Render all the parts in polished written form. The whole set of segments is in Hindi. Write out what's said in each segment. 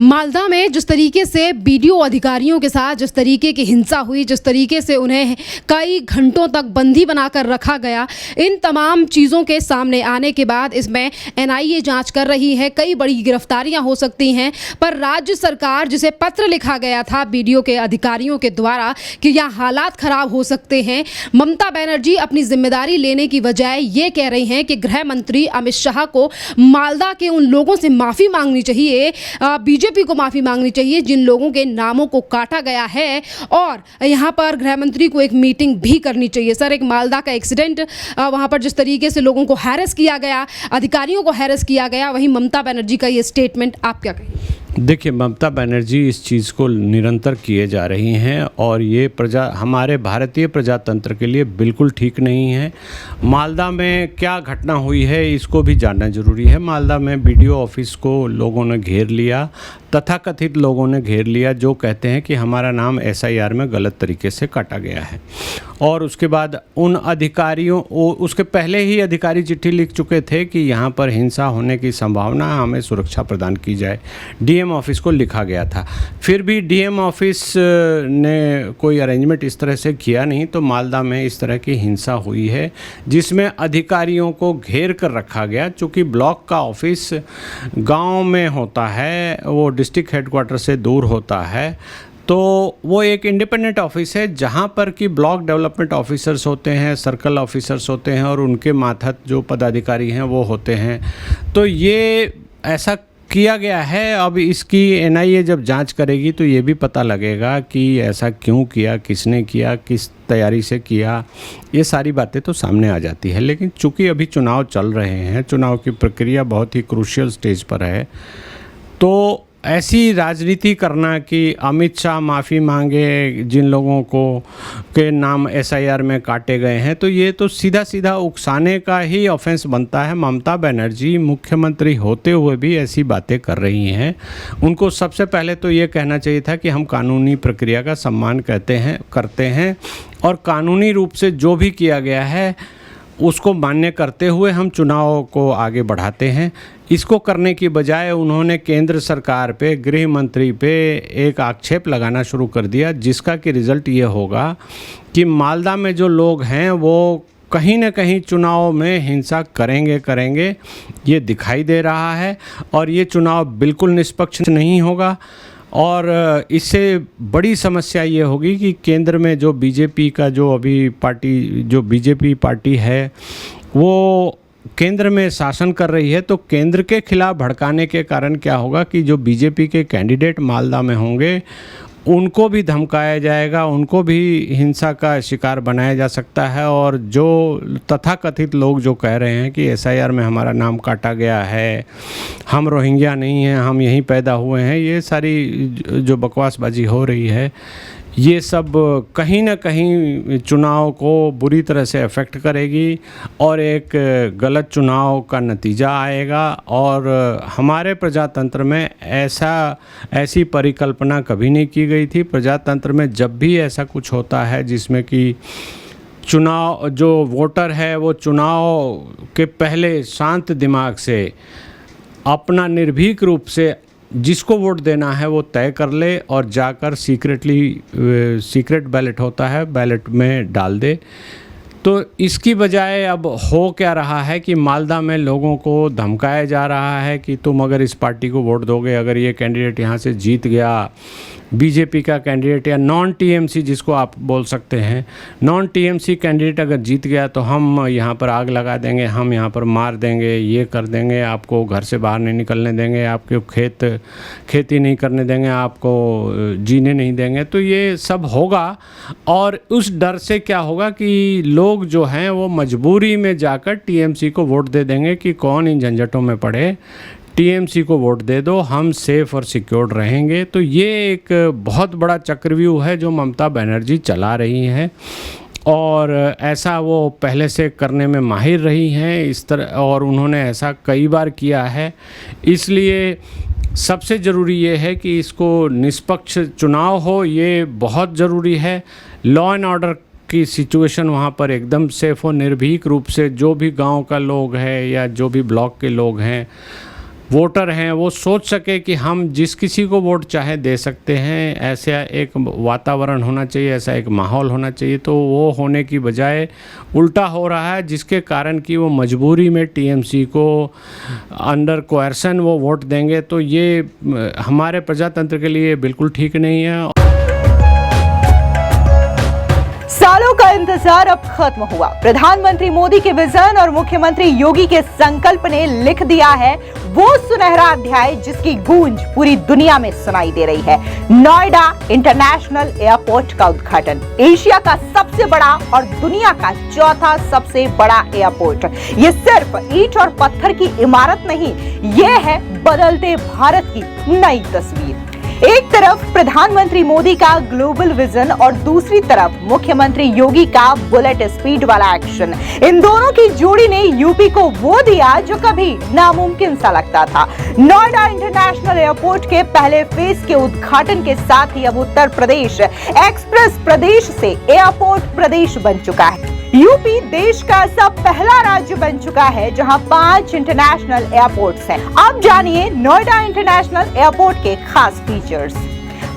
मालदा में जिस तरीके से बीडीओ अधिकारियों के साथ जिस तरीके की हिंसा हुई, जिस तरीके से उन्हें कई घंटों तक बंदी बनाकर रखा गया, इन तमाम चीज़ों के सामने आने के बाद इसमें एनआईए जांच कर रही है। कई बड़ी गिरफ्तारियां हो सकती हैं, पर राज्य सरकार जिसे पत्र लिखा गया था बीडीओ के अधिकारियों के द्वारा कि यहाँ हालात खराब हो सकते हैं, ममता बनर्जी अपनी जिम्मेदारी लेने की बजाय ये कह रही हैं कि गृह मंत्री अमित शाह को मालदा के उन लोगों से माफ़ी मांगनी चाहिए, बीजेपी को माफ़ी मांगनी चाहिए जिन लोगों के नामों को काटा गया है, और यहाँ पर गृह मंत्री को एक मीटिंग भी करनी चाहिए। सर, एक मालदा का एक्सीडेंट, वहाँ पर जिस तरीके से लोगों को हैरेस किया गया, अधिकारियों को हैरेस किया गया, वहीं ममता बनर्जी का ये स्टेटमेंट, आप क्या कहेंगे? देखिए, ममता बनर्जी इस चीज़ को निरंतर किए जा रही हैं और ये हमारे भारतीय प्रजातंत्र के लिए बिल्कुल ठीक नहीं है। मालदा में क्या घटना हुई है इसको भी जानना जरूरी है। मालदा में बीडीओ ऑफिस को लोगों ने घेर लिया, तथाकथित लोगों ने घेर लिया, जो कहते हैं कि हमारा नाम एसआईआर में गलत तरीके से काटा गया है। और उसके बाद उन अधिकारियों, उसके पहले ही अधिकारी चिट्ठी लिख चुके थे कि यहाँ पर हिंसा होने की संभावना है, हमें सुरक्षा प्रदान की जाए। डीएम ऑफिस को लिखा गया था, फिर भी डीएम ऑफिस ने कोई अरेंजमेंट इस तरह से किया नहीं, तो मालदा में इस तरह की हिंसा हुई है जिसमें अधिकारियों को घेर कर रखा गया। चूँकि ब्लॉक का ऑफिस गांव में होता है, वो डिस्ट्रिक्ट हेडक्वार्टर से दूर होता है, तो वो एक इंडिपेंडेंट ऑफिस है जहाँ पर कि ब्लॉक डेवलपमेंट ऑफिसर्स होते हैं, सर्कल ऑफिसर्स होते हैं और उनके मातहत जो पदाधिकारी हैं वो होते हैं। तो ये ऐसा किया गया है। अब इसकी एनआईए जब जांच करेगी तो ये भी पता लगेगा कि ऐसा क्यों किया, किसने किया, किस तैयारी से किया, ये सारी बातें तो सामने आ जाती है। लेकिन चूंकि अभी चुनाव चल रहे हैं, चुनाव की प्रक्रिया बहुत ही क्रूशियल स्टेज पर है, तो ऐसी राजनीति करना कि अमित शाह माफ़ी मांगे जिन लोगों को के नाम एसआईआर में काटे गए हैं, तो ये तो सीधा सीधा उकसाने का ही ऑफेंस बनता है। ममता बनर्जी मुख्यमंत्री होते हुए भी ऐसी बातें कर रही हैं। उनको सबसे पहले तो ये कहना चाहिए था कि हम कानूनी प्रक्रिया का सम्मान करते हैं और कानूनी रूप से जो भी किया गया है उसको मान्य करते हुए हम चुनाव को आगे बढ़ाते हैं। इसको करने की बजाय उन्होंने केंद्र सरकार पे, गृह मंत्री पे एक आक्षेप लगाना शुरू कर दिया, जिसका कि रिज़ल्ट ये होगा कि मालदा में जो लोग हैं वो कहीं ना कहीं चुनाव में हिंसा करेंगे, ये दिखाई दे रहा है। और ये चुनाव बिल्कुल निष्पक्ष नहीं होगा और इससे बड़ी समस्या ये होगी कि केंद्र में जो बीजेपी का जो बीजेपी पार्टी है वो केंद्र में शासन कर रही है, तो केंद्र के खिलाफ भड़काने के कारण क्या होगा कि जो बीजेपी के कैंडिडेट मालदा में होंगे उनको भी धमकाया जाएगा, उनको भी हिंसा का शिकार बनाया जा सकता है। और जो तथाकथित लोग जो कह रहे हैं कि एसआईआर में हमारा नाम काटा गया है, हम रोहिंग्या नहीं हैं, हम यहीं पैदा हुए हैं, ये सारी जो बकवासबाजी हो रही है, ये सब कहीं ना कहीं चुनाव को बुरी तरह से अफेक्ट करेगी और एक गलत चुनाव का नतीजा आएगा। और हमारे प्रजातंत्र में ऐसी परिकल्पना कभी नहीं की गई थी। प्रजातंत्र में जब भी ऐसा कुछ होता है जिसमें कि चुनाव, जो वोटर है वो चुनाव के पहले शांत दिमाग से अपना निर्भीक रूप से जिसको वोट देना है वो तय कर ले और जाकर सीक्रेट बैलेट होता है, बैलेट में डाल दे। तो इसकी बजाय अब हो क्या रहा है कि मालदा में लोगों को धमकाया जा रहा है कि तुम अगर इस पार्टी को वोट दोगे, अगर ये कैंडिडेट यहाँ से जीत गया, बीजेपी का कैंडिडेट या नॉन टीएमसी जिसको आप बोल सकते हैं, नॉन टीएमसी कैंडिडेट अगर जीत गया तो हम यहाँ पर आग लगा देंगे, हम यहाँ पर मार देंगे, ये कर देंगे, आपको घर से बाहर नहीं निकलने देंगे, आपके खेती नहीं करने देंगे, आपको जीने नहीं देंगे। तो ये सब होगा और उस डर से क्या होगा कि लोग जो हैं वो मजबूरी में जाकर टीएमसी को वोट दे देंगे कि कौन इन झंझटों में पड़े, टीएमसी को वोट दे दो, हम सेफ और सिक्योर्ड रहेंगे। तो ये एक बहुत बड़ा चक्रव्यूह है जो ममता बनर्जी चला रही हैं और ऐसा वो पहले से करने में माहिर रही हैं इस तरह, और उन्होंने ऐसा कई बार किया है। इसलिए सबसे ज़रूरी ये है कि इसको निष्पक्ष चुनाव हो, ये बहुत ज़रूरी है। लॉ एंड ऑर्डर की सिचुएशन वहाँ पर एकदम सेफ हो, निर्भीक रूप से जो भी गांव का लोग है या जो भी ब्लॉक के लोग हैं वोटर हैं वो सोच सके कि हम जिस किसी को वोट चाहे दे सकते हैं, ऐसा एक वातावरण होना चाहिए, ऐसा एक माहौल होना चाहिए। तो वो होने की बजाय उल्टा हो रहा है, जिसके कारण कि वो मजबूरी में टीएमसी को अंडर कोएर्सन वो वोट देंगे। तो ये हमारे प्रजातंत्र के लिए बिल्कुल ठीक नहीं है। सालों का इंतजार अब खत्म हुआ। प्रधानमंत्री मोदी के विजन और मुख्यमंत्री योगी के संकल्प ने लिख दिया है वो सुनहरा अध्याय जिसकी गूंज पूरी दुनिया में सुनाई दे रही है। नोएडा इंटरनेशनल एयरपोर्ट का उद्घाटन, एशिया का सबसे बड़ा और दुनिया का चौथा सबसे बड़ा एयरपोर्ट। ये सिर्फ ईंट और पत्थर की इमारत नहीं, ये है बदलते भारत की नई तस्वीर। एक तरफ प्रधानमंत्री मोदी का ग्लोबल विजन और दूसरी तरफ मुख्यमंत्री योगी का बुलेट स्पीड वाला एक्शन। इन दोनों की जोड़ी ने यूपी को वो दिया जो कभी नामुमकिन सा लगता था। नोएडा इंटरनेशनल एयरपोर्ट के पहले फेज के उद्घाटन के साथ ही अब उत्तर प्रदेश एक्सप्रेस प्रदेश से एयरपोर्ट प्रदेश बन चुका है। यूपी देश का ऐसा पहला राज्य बन चुका है जहां 5 इंटरनेशनल एयरपोर्ट्स हैं। अब जानिए नोएडा इंटरनेशनल एयरपोर्ट के खास फीचर्स।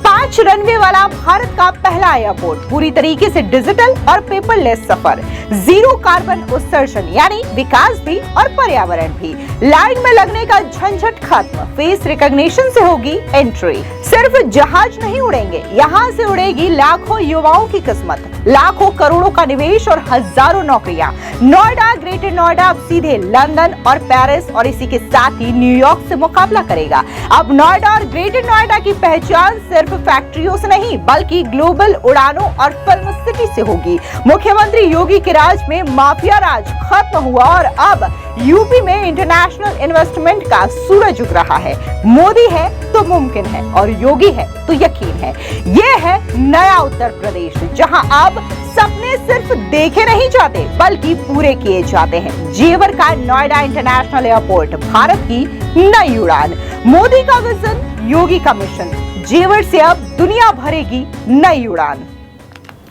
5 रनवे वाला भारत का पहला एयरपोर्ट, पूरी तरीके से डिजिटल और पेपरलेस सफर, 0 कार्बन उत्सर्जन यानी विकास भी और पर्यावरण भी। लाइन में लगने का झंझट खत्म, फेस रिकॉग्निशन से होगी एंट्री। सिर्फ जहाज नहीं उड़ेंगे, यहाँ से उड़ेगी लाखों युवाओं की किस्मत, लाखों करोड़ों का निवेश और हजारों नौकरियां। नोएडा ग्रेटर नोएडा अब सीधे लंदन और पेरिस और इसी के साथ ही न्यूयॉर्क से मुकाबला करेगा। अब नोएडा और ग्रेटर नोएडा की पहचान सिर्फ फैक्ट्रियों से नहीं बल्कि ग्लोबल उड़ानों और फिल्म सिटी से होगी। मुख्यमंत्री योगी के राज में माफिया राज खत्म हुआ और अब यूपी में इंटरनेशनल इन्वेस्टमेंट का सूरज उग रहा है। मोदी है तो मुमकिन है और योगी है तो यकीन है। ये है नया उत्तर प्रदेश जहां अब सपने सिर्फ देखे नहीं जाते बल्कि पूरे किए जाते हैं। जेवर का नोएडा इंटरनेशनल एयरपोर्ट, भारत की नई उड़ान। मोदी का विजन, योगी का मिशन, जेवर से अब दुनिया भरेगी नई उड़ान।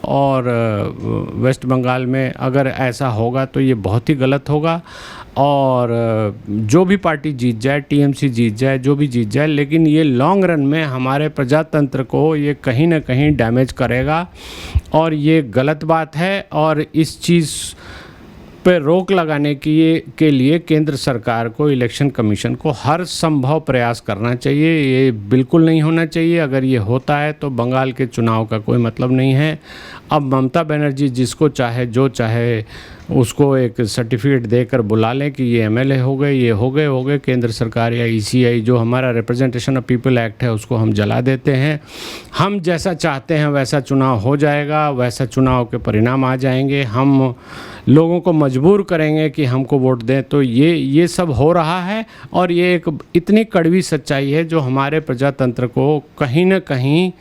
और वेस्ट बंगाल में अगर ऐसा होगा तो ये बहुत ही गलत होगा। और जो भी पार्टी जीत जाए, टीएमसी जीत जाए, जो भी जीत जाए, लेकिन ये लॉन्ग रन में हमारे प्रजातंत्र को ये कहीं ना कहीं डैमेज करेगा और ये गलत बात है। और इस चीज़ पे रोक लगाने के लिए केंद्र सरकार को, इलेक्शन कमीशन को हर संभव प्रयास करना चाहिए। ये बिल्कुल नहीं होना चाहिए। अगर ये होता है तो बंगाल के चुनाव का कोई मतलब नहीं है। अब ममता बनर्जी जिसको चाहे, जो चाहे, उसको एक सर्टिफिकेट देकर बुला लें कि ये एमएलए हो गए, ये हो गए। केंद्र सरकार या ईसीआई जो हमारा रिप्रेजेंटेशन ऑफ पीपल एक्ट है उसको हम जला देते हैं। हम जैसा चाहते हैं वैसा चुनाव हो जाएगा, वैसा चुनाव के परिणाम आ जाएंगे। हम लोगों को मजबूर करेंगे कि हमको वोट दें। तो ये सब हो रहा है और ये एक इतनी कड़वी सच्चाई है जो हमारे प्रजातंत्र को कहीं ना कहीं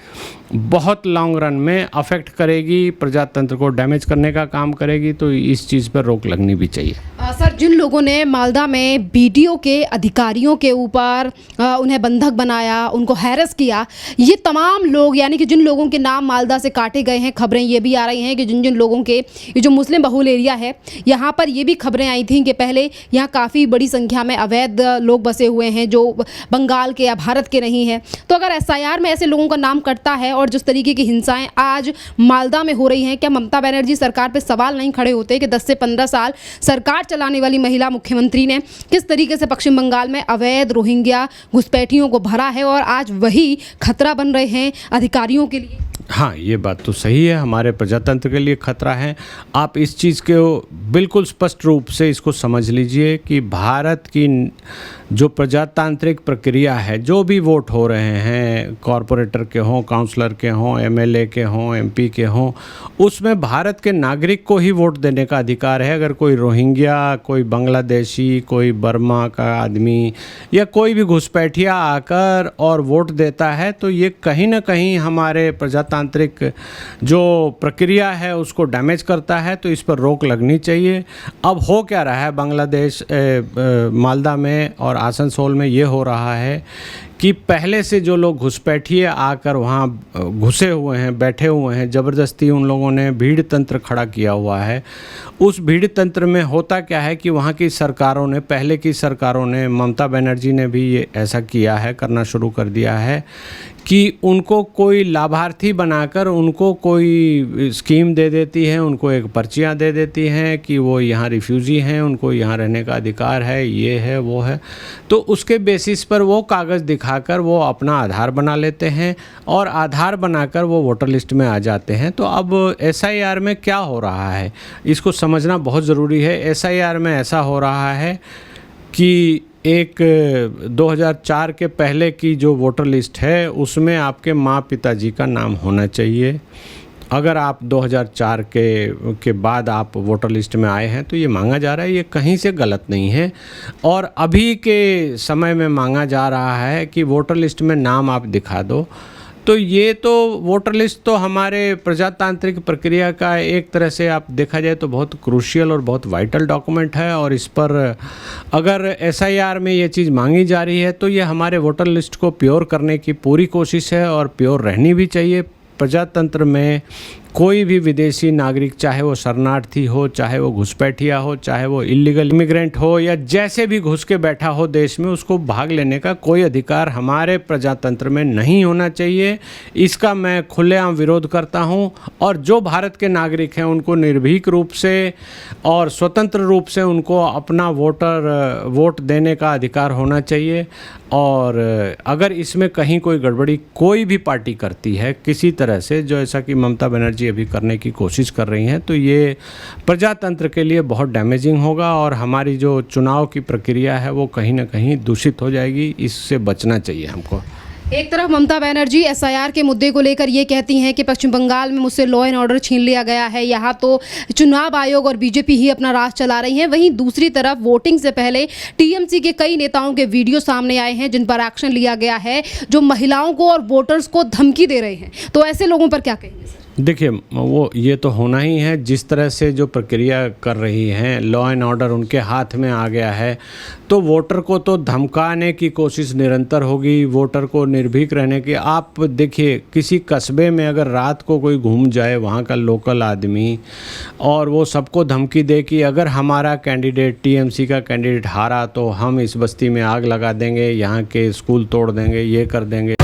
बहुत लॉन्ग रन में अफेक्ट करेगी, प्रजातंत्र को डैमेज करने का काम करेगी। तो इस चीज़ पर रोक लगनी भी चाहिए। सर, जिन लोगों ने मालदा में बीडीओ के अधिकारियों के ऊपर उन्हें बंधक बनाया, उनको हैरेस किया, ये तमाम लोग यानी कि जिन लोगों के नाम मालदा से काटे गए हैं, खबरें ये भी आ रही हैं कि जिन जिन लोगों के, ये जो मुस्लिम बहुल एरिया है यहाँ पर ये भी खबरें आई थी कि पहले यहाँ काफ़ी बड़ी संख्या में अवैध लोग बसे हुए हैं जो बंगाल के या भारत के नहीं हैं। तो अगर एसआईआर में ऐसे लोगों का नाम कटता है और जिस तरीके की हिंसाएं आज मालदा में हो रही हैं, क्या ममता बनर्जी सरकार पे सवाल नहीं खड़े होते कि 10 से 15 साल सरकार चलाने वाली महिला मुख्यमंत्री ने किस तरीके से पश्चिम बंगाल में अवैध रोहिंग्या घुसपैठियों को भरा है और आज वही खतरा बन रहे हैं अधिकारियों के लिए? हाँ, ये बात तो सही है, हमारे प्रजातंत्र के लिए खतरा है। आप इस चीज़ के बिल्कुल स्पष्ट रूप से इसको समझ लीजिए कि भारत की जो प्रजातांत्रिक प्रक्रिया है, जो भी वोट हो रहे हैं, कॉरपोरेटर के हों, काउंसलर के हों, एमएलए के हों, एमपी के हों, उसमें भारत के नागरिक को ही वोट देने का अधिकार है। अगर कोई रोहिंग्या, कोई बांग्लादेशी, कोई बर्मा का आदमी या कोई भी घुसपैठिया आकर और वोट देता है तो ये कहीं ना कहीं हमारे प्रजातांत्रिक जो प्रक्रिया है उसको डैमेज करता है। तो इस पर रोक लगनी चाहिए। अब हो क्या रहा है बांग्लादेश मालदा में और आसनसोल में, ये हो रहा है कि पहले से जो लोग घुसपैठिए आकर वहाँ घुसे हुए हैं, बैठे हुए हैं, ज़बरदस्ती उन लोगों ने भीड़ तंत्र खड़ा किया हुआ है। उस भीड़ तंत्र में होता क्या है कि वहाँ की सरकारों ने, पहले की सरकारों ने, ममता बनर्जी ने भी ये ऐसा किया है, करना शुरू कर दिया है कि उनको कोई लाभार्थी बनाकर उनको कोई स्कीम दे देती है, उनको एक पर्चियाँ दे देती हैं कि वो यहाँ रिफ्यूजी हैं, उनको यहाँ रहने का अधिकार है, ये है, वो है। तो उसके बेसिस पर वो कागज़ दिखाकर वो अपना आधार बना लेते हैं और आधार बनाकर वो वोटर लिस्ट में आ जाते हैं। तो अब SIR में क्या हो रहा है, इसको समझना बहुत ज़रूरी है। SIR में ऐसा हो रहा है कि एक 2004 के पहले की जो वोटर लिस्ट है उसमें आपके माँ पिताजी का नाम होना चाहिए। अगर आप 2004 के बाद आप वोटर लिस्ट में आए हैं तो ये मांगा जा रहा है, ये कहीं से गलत नहीं है। और अभी के समय में मांगा जा रहा है कि वोटर लिस्ट में नाम आप दिखा दो। तो ये तो वोटर लिस्ट तो हमारे प्रजातांत्रिक प्रक्रिया का एक तरह से आप देखा जाए तो बहुत क्रूशियल और बहुत वाइटल डॉक्यूमेंट है। और इस पर अगर SIR में ये चीज़ मांगी जा रही है तो ये हमारे वोटर लिस्ट को प्योर करने की पूरी कोशिश है और प्योर रहनी भी चाहिए। प्रजातंत्र में कोई भी विदेशी नागरिक, चाहे वो शरणार्थी हो, चाहे वो घुसपैठिया हो, चाहे वो इलीगल इमिग्रेंट हो या जैसे भी घुस के बैठा हो देश में, उसको भाग लेने का कोई अधिकार हमारे प्रजातंत्र में नहीं होना चाहिए। इसका मैं खुलेआम विरोध करता हूं। और जो भारत के नागरिक हैं उनको निर्भीक रूप से और स्वतंत्र रूप से उनको अपना वोट देने का अधिकार होना चाहिए। और अगर इसमें कहीं कोई गड़बड़ी कोई भी पार्टी करती है किसी तरह से, जो ऐसा कि ममता बनर्जी अभी करने की कोशिश कर रही हैं, तो ये प्रजातंत्र के लिए बहुत डैमेजिंग होगा और हमारी जो चुनाव की प्रक्रिया है वो कहीं ना कहीं दूषित हो जाएगी। इससे बचना चाहिए हमको। एक तरफ ममता बनर्जी SIR के मुद्दे को लेकर ये कहती हैं कि पश्चिम बंगाल में मुझसे लॉ एंड ऑर्डर छीन लिया गया है, यहाँ तो चुनाव आयोग और बीजेपी ही अपना राज चला रही हैं। वहीं दूसरी तरफ वोटिंग से पहले TMC के कई नेताओं के वीडियो सामने आए हैं जिन पर एक्शन लिया गया है, जो महिलाओं को और वोटर्स को धमकी दे रहे हैं। तो ऐसे लोगों पर क्या कहेंगे सर? देखिए, वो ये तो होना ही है। जिस तरह से जो प्रक्रिया कर रही हैं, लॉ एंड ऑर्डर उनके हाथ में आ गया है, तो वोटर को तो धमकाने की कोशिश निरंतर होगी, वोटर को निर्भीक रहने की। आप देखिए, किसी कस्बे में अगर रात को कोई घूम जाए, वहाँ का लोकल आदमी, और वो सबको धमकी दे कि अगर हमारा कैंडिडेट, TMC का कैंडिडेट हारा तो हम इस बस्ती में आग लगा देंगे, यहाँ के स्कूल तोड़ देंगे, ये कर देंगे।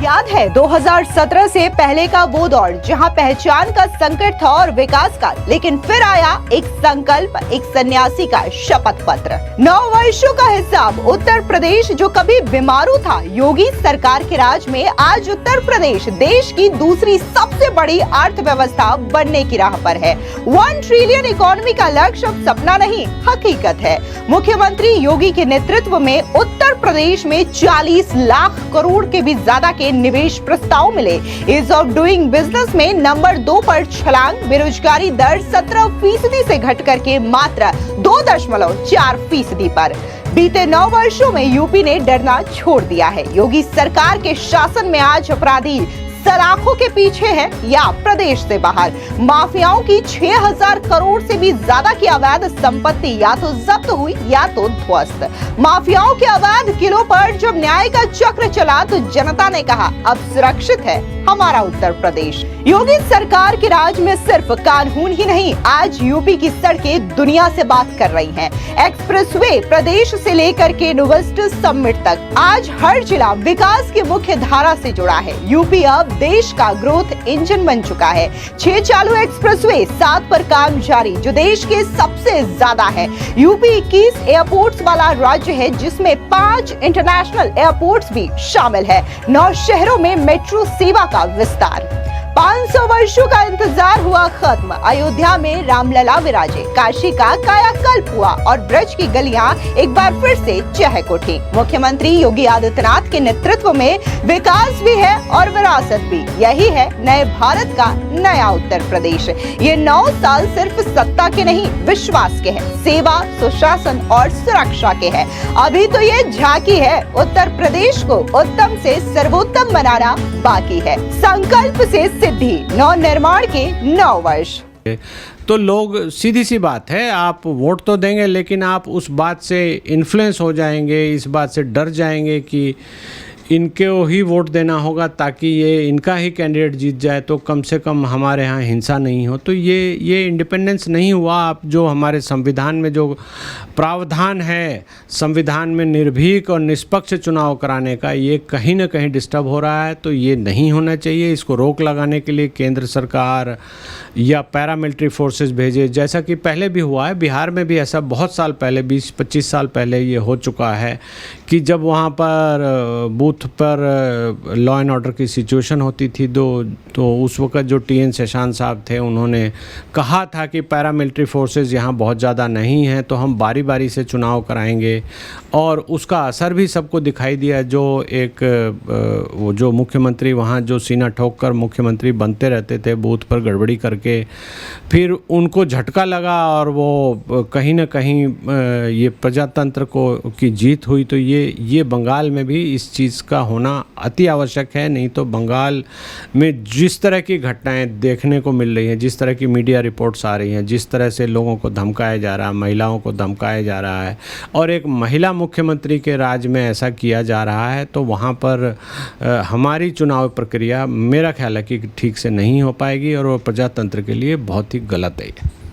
याद है 2017 से पहले का वो दौर जहां पहचान का संकट था और विकास का, लेकिन फिर आया एक संकल्प, एक सन्यासी का शपथ पत्र। 9 वर्षों का हिसाब। उत्तर प्रदेश जो कभी बीमारू था, योगी सरकार के राज में आज उत्तर प्रदेश देश की दूसरी सबसे बड़ी अर्थव्यवस्था बनने की राह पर है। 1 ट्रिलियन इकोनॉमी का लक्ष्य अब सपना नहीं, हकीकत है। मुख्यमंत्री योगी के नेतृत्व में उत्तर प्रदेश में 40 लाख करोड़ के भी ज्यादा के निवेश प्रस्ताव मिले। ईज ऑफ डूइंग बिजनेस में नंबर 2 पर छलांग। बेरोजगारी दर 17% से घट करके मात्र 2.4% पर। बीते 9 वर्षों में यूपी ने डरना छोड़ दिया है। योगी सरकार के शासन में आज अपराधी सलाखों के पीछे है या प्रदेश से बाहर। माफियाओं की 6000 करोड़ से भी ज्यादा की अवैध संपत्ति या तो जब्त हुई या तो ध्वस्त। माफियाओं के अवैध किलों पर जब न्याय का चक्र चला तो जनता ने कहा अब सुरक्षित है हमारा उत्तर प्रदेश। योगी सरकार के राज में सिर्फ कानून ही नहीं, आज यूपी की सड़कें दुनिया से बात कर रही हैं। एक्सप्रेसवे प्रदेश से लेकर के यूनिवर्सिटी समिट तक आज हर जिला विकास की मुख्य धारा से जुड़ा है। यूपी अब देश का ग्रोथ इंजन बन चुका है। 6 चालू एक्सप्रेसवे, 7 पर काम जारी, जो देश के सबसे ज्यादा है। यूपी 21 एयरपोर्ट्स वाला राज्य है जिसमें 5 इंटरनेशनल एयरपोर्ट्स भी शामिल है। 9 शहरों में मेट्रो सेवा का विस्तार। 500 वर्षों का इंतजार हुआ खत्म। अयोध्या में रामलला विराजे, काशी का कायाकल्प हुआ और ब्रज की गलियां एक बार फिर से चहक उठी। मुख्यमंत्री योगी आदित्यनाथ के नेतृत्व में विकास भी है और विरासत भी। यही है नए भारत का नया उत्तर प्रदेश। ये 9 साल सिर्फ सत्ता के नहीं, विश्वास के हैं, सेवा, सुशासन और सुरक्षा के हैं। अभी तो ये झांकी है, उत्तर प्रदेश को उत्तम से सर्वोत्तम बनाना बाकी है। संकल्प से सिद्धि, नव निर्माण के 9 वर्ष। तो लोग, सीधी सी बात है, आप वोट तो देंगे लेकिन आप उस बात से इन्फ्लुएंस हो जाएंगे, इस बात से डर जाएंगे कि इनको ही वोट देना होगा ताकि ये इनका ही कैंडिडेट जीत जाए, तो कम से कम हमारे यहाँ हिंसा नहीं हो। तो ये इंडिपेंडेंस नहीं हुआ। आप जो हमारे संविधान में जो प्रावधान है, संविधान में निर्भीक और निष्पक्ष चुनाव कराने का, ये कहीं ना कहीं डिस्टर्ब हो रहा है। तो ये नहीं होना चाहिए। इसको रोक लगाने के लिए केंद्र सरकार या पैरामिलिट्री फोर्सेस भेजे, जैसा कि पहले भी हुआ है। बिहार में भी ऐसा बहुत साल पहले, 20-25 साल पहले ये हो चुका है कि जब वहाँ पर बूथ पर लॉ एंड ऑर्डर की सिचुएशन होती थी तो उस वक्त जो TN शेषान साहब थे, उन्होंने कहा था कि पैरामिलिट्री फोर्सेस यहाँ बहुत ज़्यादा नहीं हैं, तो हम बारी बारी से चुनाव कराएंगे। और उसका असर भी सबको दिखाई दिया। वो जो मुख्यमंत्री वहाँ जो सीना ठोक कर मुख्यमंत्री बनते रहते थे बूथ पर गड़बड़ी करके, फिर उनको झटका लगा और वो कहीं ना कहीं ये प्रजातंत्र की जीत हुई। तो ये बंगाल में भी इस चीज़ का होना अति आवश्यक है। नहीं तो बंगाल में जिस तरह की घटनाएं देखने को मिल रही हैं, जिस तरह की मीडिया रिपोर्ट्स आ रही हैं, जिस तरह से लोगों को धमकाया जा रहा है, महिलाओं को धमकाया जा रहा है, और एक महिला मुख्यमंत्री के राज में ऐसा किया जा रहा है, तो वहाँ पर हमारी चुनाव प्रक्रिया मेरा ख्याल है कि ठीक से नहीं हो पाएगी और वो प्रजातंत्र के लिए बहुत ही गलत है।